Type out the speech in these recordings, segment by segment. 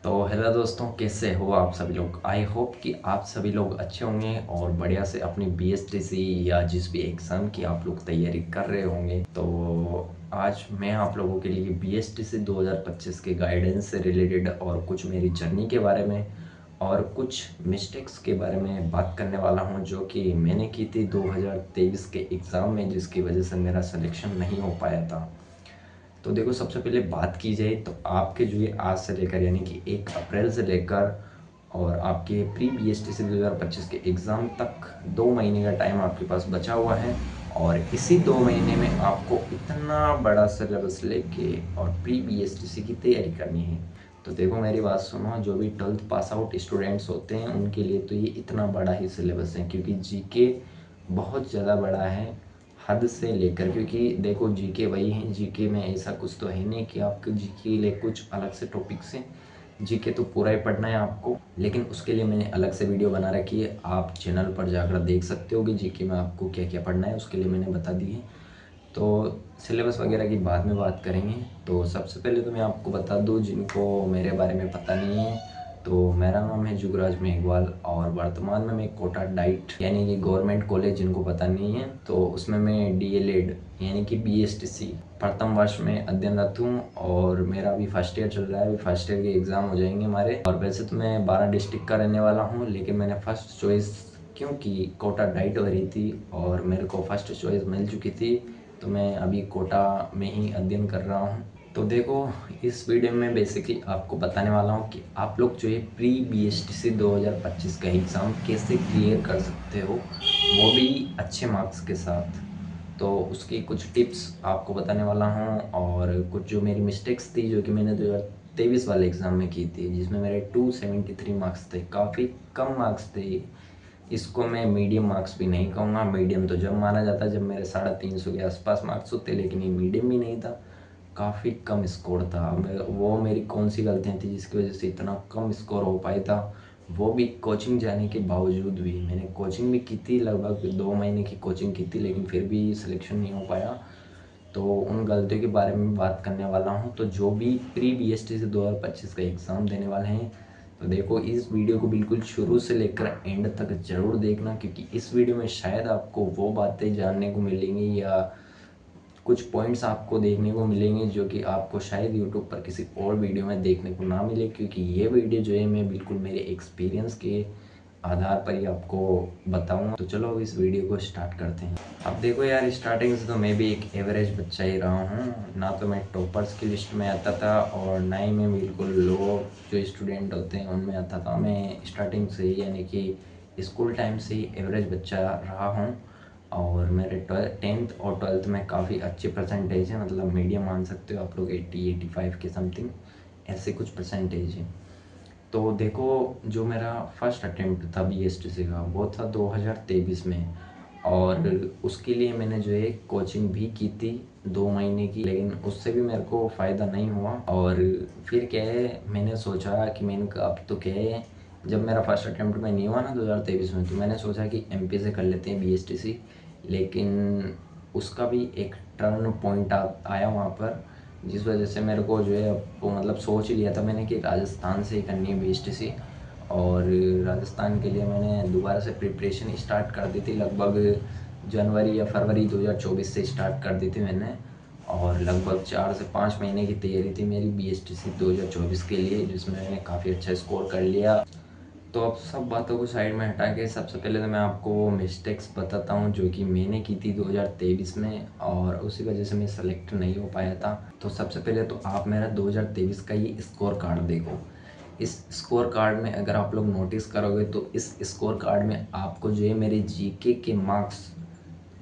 तो हेलो दोस्तों, कैसे हो आप सभी लोग। आई होप कि आप सभी लोग अच्छे होंगे और बढ़िया से अपनी बीएसटीसी या जिस भी एग्ज़ाम की आप लोग तैयारी कर रहे होंगे। तो आज मैं आप लोगों के लिए बीएसटीसी 2025 के गाइडेंस से रिलेटेड और कुछ मेरी जर्नी के बारे में और कुछ मिस्टेक्स के बारे में बात करने वाला हूं, जो कि मैंने की थी 2023 के एग्ज़ाम में, जिसकी वजह से मेरा सिलेक्शन नहीं हो पाया था। तो देखो, सबसे पहले बात की जाए तो आपके जो ये आज से लेकर यानी कि 1 अप्रैल से लेकर और आपके प्री बीएसटीसी 2025 के एग्ज़ाम तक 2 महीने का टाइम आपके पास बचा हुआ है। और इसी 2 महीने में आपको इतना बड़ा सिलेबस लेके और प्री बीएसटीसी की तैयारी करनी है। तो देखो, मेरी बात सुनो, जो भी 12th पास आउट स्टूडेंट्स होते हैं उनके लिए तो ये इतना बड़ा ही सिलेबस है, क्योंकि जीके बहुत ज़्यादा बड़ा है हद से लेकर। क्योंकि देखो, जीके वही है, जीके में ऐसा कुछ तो है नहीं कि आपके जीके के लिए कुछ अलग से टॉपिक्स हैं। जीके तो पूरा ही पढ़ना है आपको, लेकिन उसके लिए मैंने अलग से वीडियो बना रखी है, आप चैनल पर जाकर देख सकते हो कि जीके में आपको क्या क्या पढ़ना है, उसके लिए मैंने बता दी है। तो सिलेबस वगैरह की बाद में बात करेंगे। तो सबसे पहले तो मैं आपको बता दूं, जिनको मेरे बारे में पता नहीं है, तो मेरा नाम है जुगराज मेघवाल और वर्तमान में मैं कोटा डाइट यानी कि गवर्नमेंट कॉलेज, जिनको पता नहीं है तो उसमें मैं डीएलएड यानी कि बीएसटीसी प्रथम वर्ष में अध्ययनरत हूँ। और मेरा अभी फर्स्ट ईयर चल रहा है, अभी फर्स्ट ईयर के एग्ज़ाम हो जाएंगे हमारे। और वैसे तो मैं 12 डिस्ट्रिक्ट का रहने वाला हूँ, लेकिन मैंने फर्स्ट चॉइस, क्योंकि कोटा डाइट हो रही थी और मेरे को फर्स्ट चॉइस मिल चुकी थी, तो मैं अभी कोटा में ही अध्ययन कर रहा हूँ। तो देखो, इस वीडियो में बेसिकली आपको बताने वाला हूँ कि आप लोग जो है प्री बीएसटीसी 2025 का एग्ज़ाम कैसे क्लियर कर सकते हो, वो भी अच्छे मार्क्स के साथ। तो उसकी कुछ टिप्स आपको बताने वाला हूँ और कुछ जो मेरी मिस्टेक्स थी, जो कि मैंने 2023 वाले एग्ज़ाम में की थी, जिसमें मेरे 273 मार्क्स थे, काफ़ी कम मार्क्स थे। इसको मैं मीडियम मार्क्स भी नहीं कहूँगा। मीडियम तो जब माना जाता जब मेरे 350 के आसपास मार्क्स होते, लेकिन ये मीडियम भी नहीं था, काफ़ी कम स्कोर था। वो मेरी कौन सी गलतियाँ थी जिसकी वजह से इतना कम स्कोर हो पाया था, वो भी कोचिंग जाने के बावजूद भी। मैंने कोचिंग भी की थी, लगभग 2 महीने की कोचिंग की थी, लेकिन फिर भी सिलेक्शन नहीं हो पाया। तो उन गलतियों के बारे में बात करने वाला हूँ। तो जो भी प्री बीएसटी से 2025 का एग्ज़ाम देने वाले हैं, तो देखो, इस वीडियो को बिल्कुल शुरू से लेकर एंड तक ज़रूर देखना, क्योंकि इस वीडियो में शायद आपको वो बातें जानने को मिलेंगी या कुछ पॉइंट्स आपको देखने को मिलेंगे जो कि आपको शायद यूट्यूब पर किसी और वीडियो में देखने को ना मिले। क्योंकि ये वीडियो जो है मैं बिल्कुल मेरे एक्सपीरियंस के आधार पर ही आपको बताऊंगा। तो चलो अब इस वीडियो को स्टार्ट करते हैं। अब देखो यार, स्टार्टिंग से तो मैं भी एक एवरेज बच्चा ही रहा हूँ। ना तो मैं टॉपर्स की लिस्ट में आता था और ना ही मैं बिल्कुल लो जो स्टूडेंट होते हैं उनमें आता था। मैं स्टार्टिंग से ही यानी कि स्कूल टाइम से ही एवरेज बच्चा रहा हूँ। और मेरे 10th और 12th में काफ़ी अच्छे परसेंटेज है, मतलब मीडियम मान सकते हो आप लोग, 80-85 के समथिंग ऐसे कुछ परसेंटेज है। तो देखो, जो मेरा फर्स्ट अटेम्प्ट था बीएसटीसी का, वो था 2023 में। और उसके लिए मैंने जो है कोचिंग भी की थी 2 महीने की, लेकिन उससे भी मेरे को फ़ायदा नहीं हुआ। और फिर क्या है, मैंने सोचा कि मैंने कहा अब तो क्या है, जब मेरा फर्स्ट अटेम्प्ट में नहीं हुआ ना 2023 में, तो मैंने सोचा कि एमपी से कर लेते हैं बीएसटीसी। लेकिन उसका भी एक टर्न पॉइंट आया वहाँ पर, जिस वजह से मेरे को जो है वो मतलब सोच ही लिया था मैंने कि राजस्थान से ही करनी है बीएसटीसी। और राजस्थान के लिए मैंने दोबारा से प्रिपरेशन स्टार्ट कर दी थी, लगभग जनवरी या फरवरी 2024 से स्टार्ट कर दी थी मैंने। और लगभग 4 से 5 महीने की तैयारी थी मेरी बीएसटीसी 2024 के लिए, जिसमें मैंने काफ़ी अच्छा स्कोर कर लिया। तो अब सब बातों को साइड में हटा के सबसे पहले तो मैं आपको वो मिस्टेक्स बताता हूँ जो कि मैंने की थी 2023 में, और उसी वजह से मैं सेलेक्ट नहीं हो पाया था। तो सबसे पहले तो आप मेरा 2023 का ये स्कोर कार्ड देखो। इस स्कोर कार्ड में अगर आप लोग नोटिस करोगे तो इस स्कोर कार्ड में आपको जो है मेरे जीके के मार्क्स,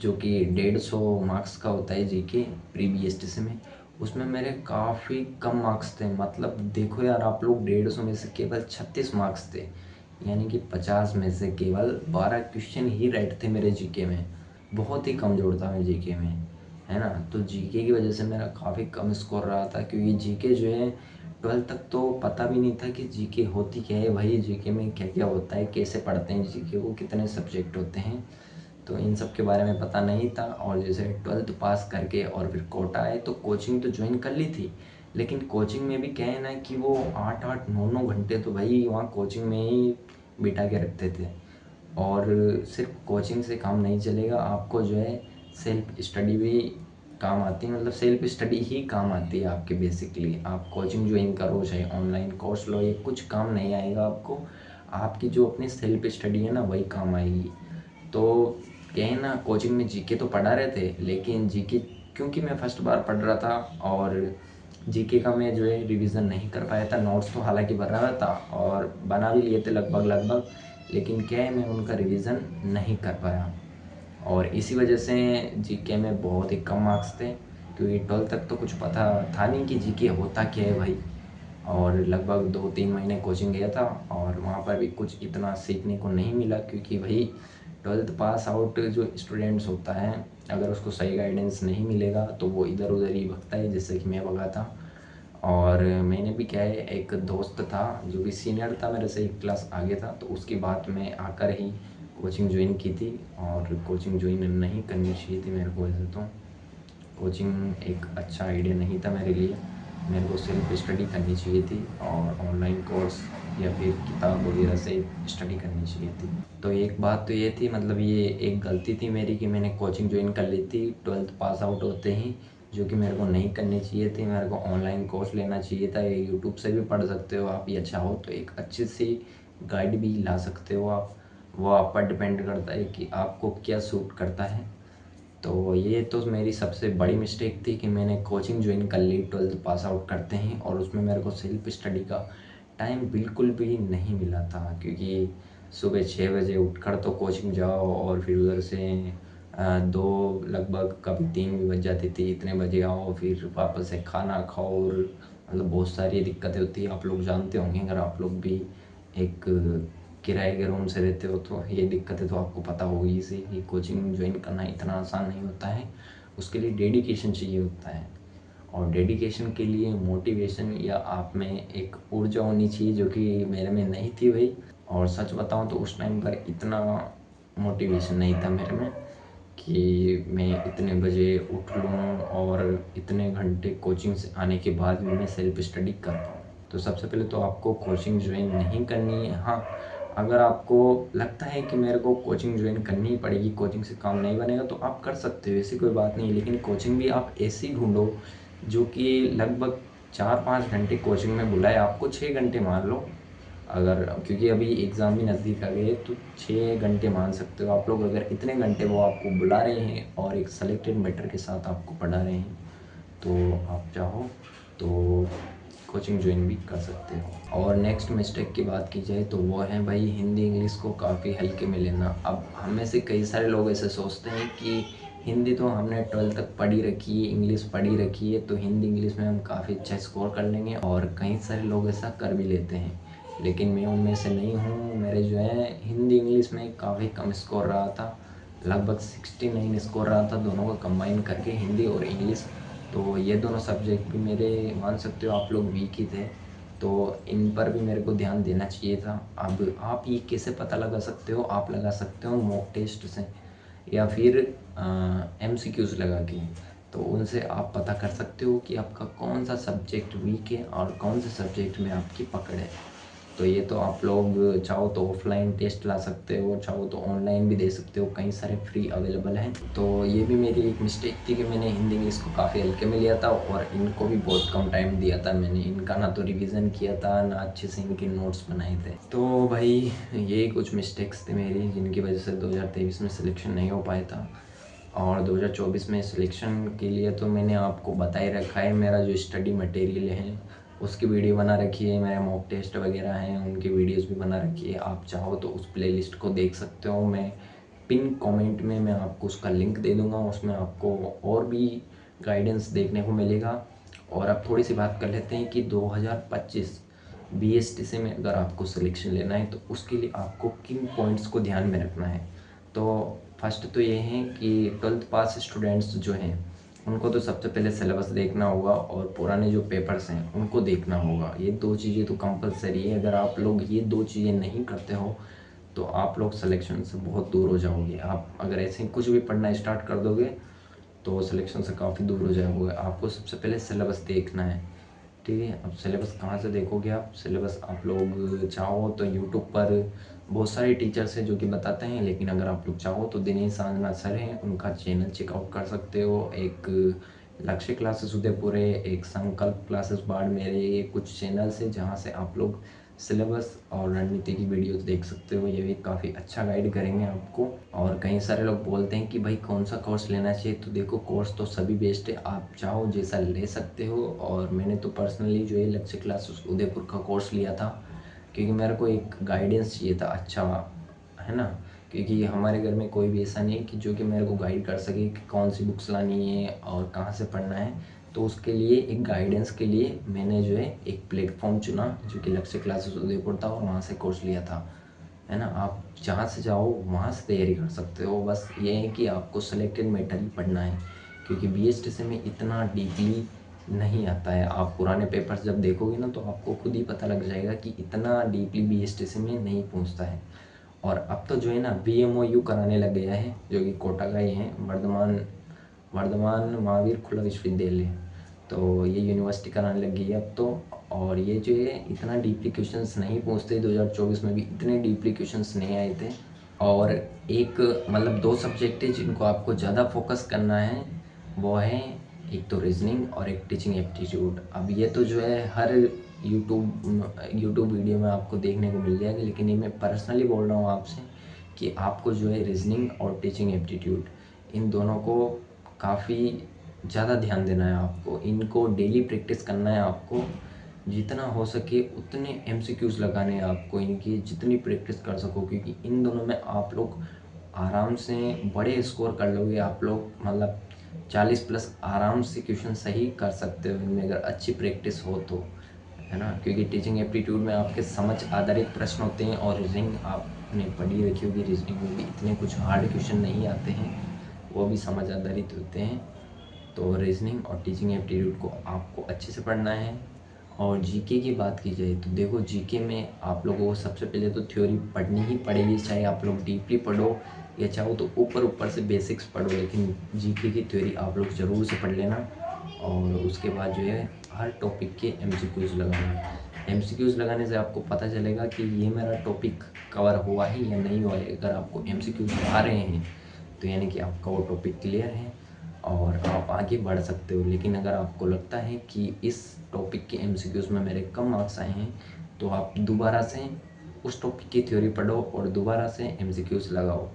जो कि 150 मार्क्स का होता है जीके प्री बीएसटीसी में, उसमें मेरे काफ़ी कम मार्क्स थे। मतलब देखो यार, आप लोग 150 में से केवल 36 मार्क्स थे, यानी कि 50 में से केवल 12 क्वेश्चन ही राइट थे मेरे जीके में। बहुत ही कमज़ोर था मैं जीके में, है ना। तो जीके की वजह से मेरा काफ़ी कम स्कोर रहा था, क्योंकि जीके जो है 12 तक तो पता भी नहीं था कि जीके होती क्या है भाई, जीके में क्या क्या होता है, कैसे पढ़ते हैं जीके को, कितने सब्जेक्ट होते हैं, तो इन सब के बारे में पता नहीं था। और जैसे 12th पास करके और फिर कोटा आए तो कोचिंग तो ज्वाइन कर ली थी, लेकिन कोचिंग में भी क्या है ना कि वो 8-8 9-9 घंटे तो भाई वहाँ कोचिंग में ही बिठा के रखते थे। और सिर्फ कोचिंग से काम नहीं चलेगा, आपको जो है सेल्फ स्टडी भी काम आती है, मतलब सेल्फ स्टडी ही काम आती है आपके। बेसिकली आप कोचिंग ज्वाइन करो चाहे ऑनलाइन कोर्स लो, ये कुछ काम नहीं आएगा आपको, आपकी जो अपनी सेल्फ स्टडी है ना वही काम आएगी। तो क्या है ना, कोचिंग में जीके तो पढ़ा रहे थे, लेकिन जीके क्योंकि मैं फर्स्ट बार पढ़ रहा था और जीके का मैं जो है रिवीजन नहीं कर पाया था। नोट्स तो हालांकि बना रहा था और बना भी लिए थे लगभग लगभग, लेकिन क्या है मैं उनका रिवीजन नहीं कर पाया और इसी वजह से जीके में बहुत ही कम मार्क्स थे, क्योंकि 12th तक तो कुछ पता था नहीं कि जीके होता क्या है भाई। और लगभग 2-3 महीने कोचिंग गया था और वहाँ पर भी कुछ इतना सीखने को नहीं मिला, क्योंकि भाई 12th पास आउट जो स्टूडेंट्स होता है, अगर उसको सही गाइडेंस नहीं मिलेगा तो वो इधर उधर ही भगता है, जैसे कि मैं भगा था। और मैंने भी क्या है, एक दोस्त था जो कि सीनियर था मेरे से, एक क्लास आगे था, तो उसकी बात में आकर ही कोचिंग ज्वाइन की थी। और कोचिंग ज्वाइन नहीं करनी चाहिए थी मेरे को, वैसे तो कोचिंग एक अच्छा आइडिया नहीं था मेरे लिए। मेरे को सेल्फ स्टडी करनी चाहिए थी और ऑनलाइन कोर्स या फिर किताब वगैरह से स्टडी करनी चाहिए थी। तो एक बात तो ये थी, मतलब ये एक गलती थी मेरी कि मैंने कोचिंग ज्वाइन कर ली थी 12th पास आउट होते ही, जो कि मेरे को नहीं करनी चाहिए थी। मेरे को ऑनलाइन कोर्स लेना चाहिए था। ये यूट्यूब से भी पढ़ सकते हो आप, या चाहो तो एक अच्छी सी गाइड भी ला सकते हो आप। वो आप पर डिपेंड करता है कि आपको क्या सूट करता है। तो ये तो मेरी सबसे बड़ी मिस्टेक थी कि मैंने कोचिंग ज्वाइन कर ली 12th पास आउट करते हैं, और उसमें मेरे को सेल्फ स्टडी का टाइम बिल्कुल भी नहीं मिला था, क्योंकि सुबह 6 बजे उठकर तो कोचिंग जाओ और फिर उधर से 2 लगभग कभी 3 भी बज जाती थी, इतने बजे आओ, फिर वापस से खाना खाओ, और मतलब बहुत सारी दिक्कतें होती है। आप लोग जानते होंगे, अगर आप लोग भी एक किराए के रूम से रहते हो तो ये दिक्कतें तो आपको पता होगी इसे, कि कोचिंग ज्वाइन करना इतना आसान नहीं होता है, उसके लिए डेडिकेशन चाहिए होता है। और डेडिकेशन के लिए मोटिवेशन या आप में एक ऊर्जा होनी चाहिए, जो कि मेरे में नहीं थी भाई। और सच बताऊं तो उस टाइम पर इतना मोटिवेशन नहीं था मेरे में कि मैं इतने बजे उठ लूँ और इतने घंटे कोचिंग से आने के बाद भी मैं सेल्फ स्टडी कर पाऊँ। तो सबसे पहले तो आपको कोचिंग ज्वाइन नहीं करनी है। हाँ, अगर आपको लगता है कि मेरे को कोचिंग ज्वाइन करनी ही पड़ेगी, कोचिंग से काम नहीं बनेगा, तो आप कर सकते हो, ऐसी कोई बात नहीं है। लेकिन कोचिंग भी आप ऐसी ढूंढो जो कि लगभग 4-5 घंटे कोचिंग में बुलाए आपको, 6 घंटे मान लो अगर, क्योंकि अभी एग्ज़ाम भी नज़दीक आ गई है, तो 6 घंटे मान सकते हो आप लोग। अगर इतने घंटे वो आपको बुला रहे हैं और एक सेलेक्टेड मैटर के साथ आपको पढ़ा रहे हैं, तो आप चाहो तो कोचिंग ज्वाइन भी कर सकते हो। और नेक्स्ट मिस्टेक की बात की जाए तो वो है भाई हिंदी इंग्लिश को काफ़ी हल्के में लेना। अब हम में से कई सारे लोग ऐसे सोचते हैं कि हिंदी तो हमने 12th तक पढ़ी रखी है, इंग्लिश पढ़ी रखी है, तो हिंदी इंग्लिश में हम काफ़ी अच्छा स्कोर कर लेंगे, और कई सारे लोग ऐसा कर भी लेते हैं। लेकिन मैं उनमें से नहीं हूँ। मेरे जो है हिंदी इंग्लिश में काफ़ी कम स्कोर रहा था, लगभग 69 स्कोर रहा था, दोनों को कंबाइन करके, हिंदी और इंग्लिश। तो ये दोनों सब्जेक्ट भी मेरे, मान सकते हो आप लोग, वीक ही थे, तो इन पर भी मेरे को ध्यान देना चाहिए था। अब आप ये कैसे पता लगा सकते हो? आप लगा सकते हो मॉक टेस्ट से, या फिर MCQs लगा के। तो उनसे आप पता कर सकते हो कि आपका कौन सा सब्जेक्ट वीक है और कौन से सब्जेक्ट में आपकी पकड़ है। तो ये तो आप लोग चाहो तो ऑफलाइन टेस्ट ला सकते हो, चाहो तो ऑनलाइन भी दे सकते हो, कई सारे फ्री अवेलेबल हैं। तो ये भी मेरी एक मिस्टेक थी कि मैंने हिंदी इंग्लिश को काफ़ी हल्के में लिया था, और इनको भी बहुत कम टाइम दिया था मैंने। इनका ना तो रिवीजन किया था, ना अच्छे से इनके नोट्स बनाए थे। तो भाई ये कुछ मिस्टेक्स थी मेरी, जिनकी वजह से 2023 में सिलेक्शन नहीं हो पाया था। और 2024 में सिलेक्शन के लिए तो मैंने आपको बता ही रखा है, मेरा जो स्टडी मटेरियल है उसकी वीडियो बना रखी है, मेरे मॉक टेस्ट वगैरह हैं उनकी वीडियोस भी बना रखी है। आप चाहो तो उस प्लेलिस्ट को देख सकते हो, मैं पिन कमेंट में मैं आपको उसका लिंक दे दूँगा, उसमें आपको और भी गाइडेंस देखने को मिलेगा। और अब थोड़ी सी बात कर लेते हैं कि 2025 BSTC में अगर आपको सिलेक्शन लेना है तो उसके लिए आपको किन पॉइंट्स को ध्यान में रखना है। तो फर्स्ट तो ये है कि 12th पास स्टूडेंट्स जो हैं उनको तो सबसे पहले सिलेबस देखना होगा, और पुराने जो पेपर्स हैं उनको देखना होगा। ये 2 चीज़ें तो कंपलसरी है। अगर आप लोग ये 2 चीज़ें नहीं करते हो तो आप लोग सिलेक्शन से बहुत दूर हो जाओगे। आप अगर ऐसे ही कुछ भी पढ़ना स्टार्ट कर दोगे तो सिलेक्शन से काफ़ी दूर हो जाओगे। आपको सबसे पहले सिलेबस देखना है, ठीक है। अब सिलेबस कहाँ से देखोगे आप? सिलेबस आप लोग चाहो तो यूट्यूब पर बहुत सारे टीचर्स हैं जो कि बताते हैं, लेकिन अगर आप लोग चाहो तो दिनेश साधना सर हैं, उनका चैनल चेकआउट कर सकते हो। एक लक्ष्य क्लासेस उदयपुर है, एक संकल्प क्लासेस बाड़मेर, ये कुछ चैनल्स है जहाँ से आप लोग सिलेबस और रणनीति की वीडियोस देख सकते हो। ये भी काफ़ी अच्छा गाइड करेंगे आपको। और कई सारे लोग बोलते हैं कि भाई कौन सा कोर्स लेना चाहिए, तो देखो कोर्स तो सभी बेस्ट है, आप चाहो जैसा ले सकते हो। और मैंने तो पर्सनली जो है लक्ष्य क्लासेस उदयपुर का कोर्स लिया था, क्योंकि मेरे को एक गाइडेंस चाहिए था अच्छा, है ना। क्योंकि हमारे घर में कोई भी ऐसा नहीं है कि जो कि मेरे को गाइड कर सके कि कौन सी बुक्स लानी है और कहाँ से पढ़ना है। तो उसके लिए एक गाइडेंस के लिए मैंने जो है एक प्लेटफॉर्म चुना जो कि लक्ष्य क्लासेस उदयपुर था, और वहाँ से कोर्स लिया था, है ना। आप जहाँ से जाओ वहाँ से तैयारी कर सकते हो, बस ये है कि आपको सेलेक्टेड मैटर ही पढ़ना है, क्योंकि बीएसटीसी में इतना डीपली नहीं आता है। आप पुराने पेपर्स जब देखोगे ना तो आपको खुद ही पता लग जाएगा कि इतना डीपली बीएसटीसी में नहीं पहुँचता है। और अब तो जो है ना बीएमओयू कराने लग गया है, जो कि कोटा का ही है, वर्धमान महावीर खुला विश्वविद्यालय। तो ये यूनिवर्सिटी कराने लग गई है अब तो। और ये जो है इतना डीपली क्वेश्चंस नहीं पूछते, 2024 में भी इतने डीपली क्वेश्चंस नहीं आए थे। और एक मतलब दो सब्जेक्ट है जिनको आपको ज़्यादा फोकस करना है, वो है एक तो रीजनिंग और एक टीचिंग एप्टीट्यूड। अब ये तो जो है हर यूट्यूब वीडियो में आपको देखने को मिल जाएगा, लेकिन ये मैं पर्सनली बोल रहा हूँ आपसे कि आपको जो है रीजनिंग और टीचिंग एप्टीट्यूड इन दोनों को काफ़ी ज़्यादा ध्यान देना है आपको। इनको डेली प्रैक्टिस करना है आपको, जितना हो सके उतने एमसीक्यूज़ लगाने हैं आपको, इनकी जितनी प्रैक्टिस कर सको, क्योंकि इन दोनों में आप लोग आराम से बड़े स्कोर कर लोगे। आप लोग मतलब 40 प्लस आराम से क्वेश्चन सही कर सकते हो इनमें, अगर अच्छी प्रैक्टिस हो तो, है ना। क्योंकि टीचिंग एप्टीट्यूड में आपके समझ आधारित प्रश्न होते हैं, और रीजनिंग आपने पढ़ी रखी होगी, रीजनिंग में भी इतने कुछ हार्ड क्वेश्चन नहीं आते हैं, वो भी समझ आधारित होते हैं। तो रीजनिंग और टीचिंग एप्टीट्यूड को आपको अच्छे से पढ़ना है। और जीके की बात की जाए तो देखो जीके में आप लोगों को सबसे पहले तो थ्योरी पढ़नी ही पड़ेगी, चाहे आप लोग डीपली पढ़ो या चाहो तो ऊपर ऊपर से बेसिक्स पढ़ो, लेकिन जीके की थ्योरी आप लोग ज़रूर से पढ़ लेना। और उसके बाद जो है हर टॉपिक के एमसीक्यूज़ लगाना। एमसीक्यूज़ लगाने से आपको पता चलेगा कि ये मेरा टॉपिक कवर हुआ है या नहीं हुआ है। अगर आपको एमसीक्यूज़ आ रहे हैं तो यानी कि आपका वो टॉपिक क्लियर है और आप आगे बढ़ सकते हो। लेकिन अगर आपको लगता है कि इस टॉपिक के एमसीक्यूज़ में मेरे कम मार्क्स आए हैं, तो आप दोबारा से उस टॉपिक की थ्योरी पढ़ो और दोबारा से एमसीक्यूज़ लगाओ।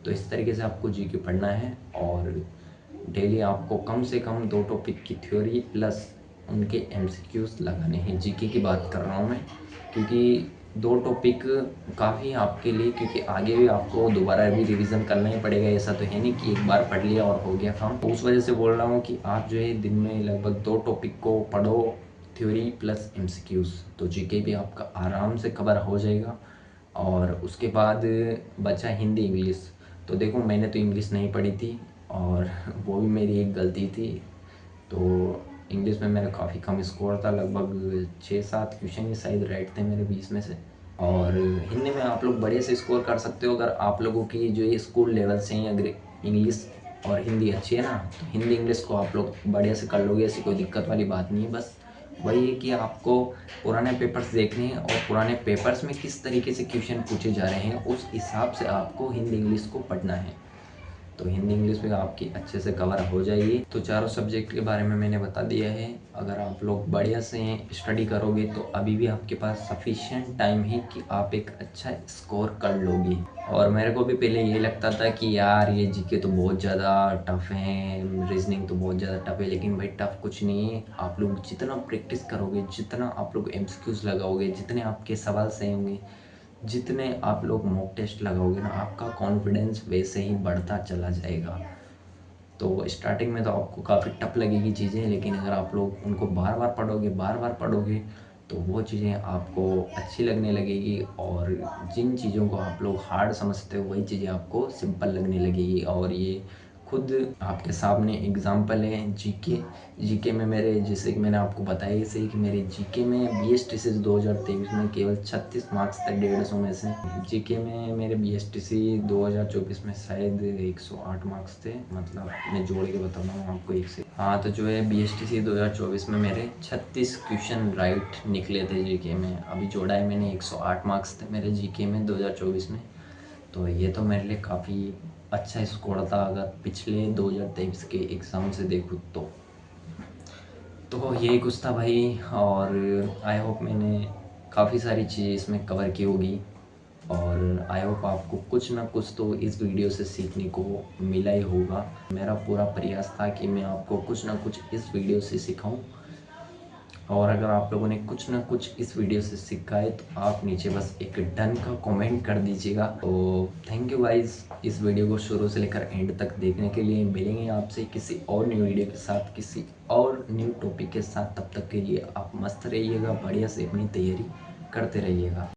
तो इस तरीके से आपको जीके पढ़ना है, और डेली आपको कम से कम 2 टॉपिक की थ्योरी प्लस उनके एमसीक्यूज़ लगाने हैं। जीके की बात कर रहा हूँ मैं, क्योंकि 2 टॉपिक काफ़ी आपके लिए, क्योंकि आगे भी आपको दोबारा भी रिवीजन करना ही पड़ेगा। ऐसा तो है नहीं कि एक बार पढ़ लिया और हो गया काम। तो उस वजह से बोल रहा हूँ कि आप जो है दिन में लगभग 2 टॉपिक को पढ़ो, थ्योरी प्लस एमसीक्यूज़, तो जीके भी आपका आराम से कवर हो जाएगा। और उसके बाद बचा हिंदी इंग्लिश। तो देखो मैंने तो इंग्लिश नहीं पढ़ी थी, और वो भी मेरी एक गलती थी। तो इंग्लिश में मेरा काफ़ी कम स्कोर था, लगभग 6-7 क्वेश्चन ही शायद राइट थे मेरे 20 में से। और हिंदी में आप लोग बड़े से स्कोर कर सकते हो, अगर आप लोगों की जो ये स्कूल लेवल से हैं, अगर इंग्लिश और हिंदी अच्छी है ना, तो हिंदी इंग्लिश को आप लोग बढ़िया से कर लोगे, ऐसी कोई दिक्कत वाली बात नहीं है। बस वही है कि आपको पुराने पेपर्स देखने हैं, और पुराने पेपर्स में किस तरीके से क्वेश्चन पूछे जा रहे हैं उस हिसाब से आपको हिंदी इंग्लिश को पढ़ना है। तो हिंदी इंग्लिश भी आपकी अच्छे से कवर हो जाएगी। तो चारों सब्जेक्ट के बारे में मैंने बता दिया है। अगर आप लोग बढ़िया से स्टडी करोगे तो अभी भी आपके पास सफिशिएंट टाइम है कि आप एक अच्छा स्कोर कर लोगे। और मेरे को भी पहले ये लगता था कि यार ये जीके तो बहुत ज़्यादा टफ है, रीजनिंग तो बहुत ज़्यादा टफ है, लेकिन भाई टफ कुछ नहीं है। आप लोग जितना प्रैक्टिस करोगे, जितना आप लोग एमसीक्यूज़ लगाओगे, जितने आपके सवाल सही होंगे, जितने आप लोग मॉक टेस्ट लगाओगे ना, आपका कॉन्फिडेंस वैसे ही बढ़ता चला जाएगा। तो स्टार्टिंग में तो आपको काफ़ी टफ लगेगी चीज़ें, लेकिन अगर आप लोग उनको बार बार पढ़ोगे तो वो चीज़ें आपको अच्छी लगने लगेगी, और जिन चीज़ों को आप लोग हार्ड समझते हो वही चीज़ें आपको सिंपल लगने लगेगी। और ये खुद आपके सामने एग्जाम्पल है। जीके में मेरे, जैसे कि मैंने आपको बताया ही सही कि मेरे जीके में बीएसटीसी 2023 में केवल 36 मार्क्स थे 150 में से। जीके में मेरे बीएसटीसी 2024 में शायद 108 मार्क्स थे, मतलब मैं जोड़ के बता रहा हूँ आपको एक से। हाँ, तो जो है बीएसटीसी 2024 में मेरे 36 क्वेश्चन राइट निकले थे जीके में। अभी जोड़ा है मैंने, 108 मार्क्स थे मेरे जीके में 2024 में। तो ये तो मेरे लिए काफ़ी अच्छा स्कोर था अगर पिछले 2023 के एग्ज़ाम से देखूँ तो यही कुछ था भाई। और आई होप मैंने काफ़ी सारी चीज़ें इसमें कवर की होगी, और आई होप आपको कुछ ना कुछ तो इस वीडियो से सीखने को मिला ही होगा। मेरा पूरा प्रयास था कि मैं आपको कुछ ना कुछ इस वीडियो से सिखाऊं, और अगर आप लोगों ने कुछ ना कुछ इस वीडियो से सीखा है तो आप नीचे बस एक डन का कमेंट कर दीजिएगा। तो थैंक यू गाइस, इस वीडियो को शुरू से लेकर एंड तक देखने के लिए। मिलेंगे आपसे किसी और न्यू वीडियो के साथ, किसी और न्यू टॉपिक के साथ। तब तक के लिए आप मस्त रहिएगा, बढ़िया से अपनी तैयारी करते रहिएगा।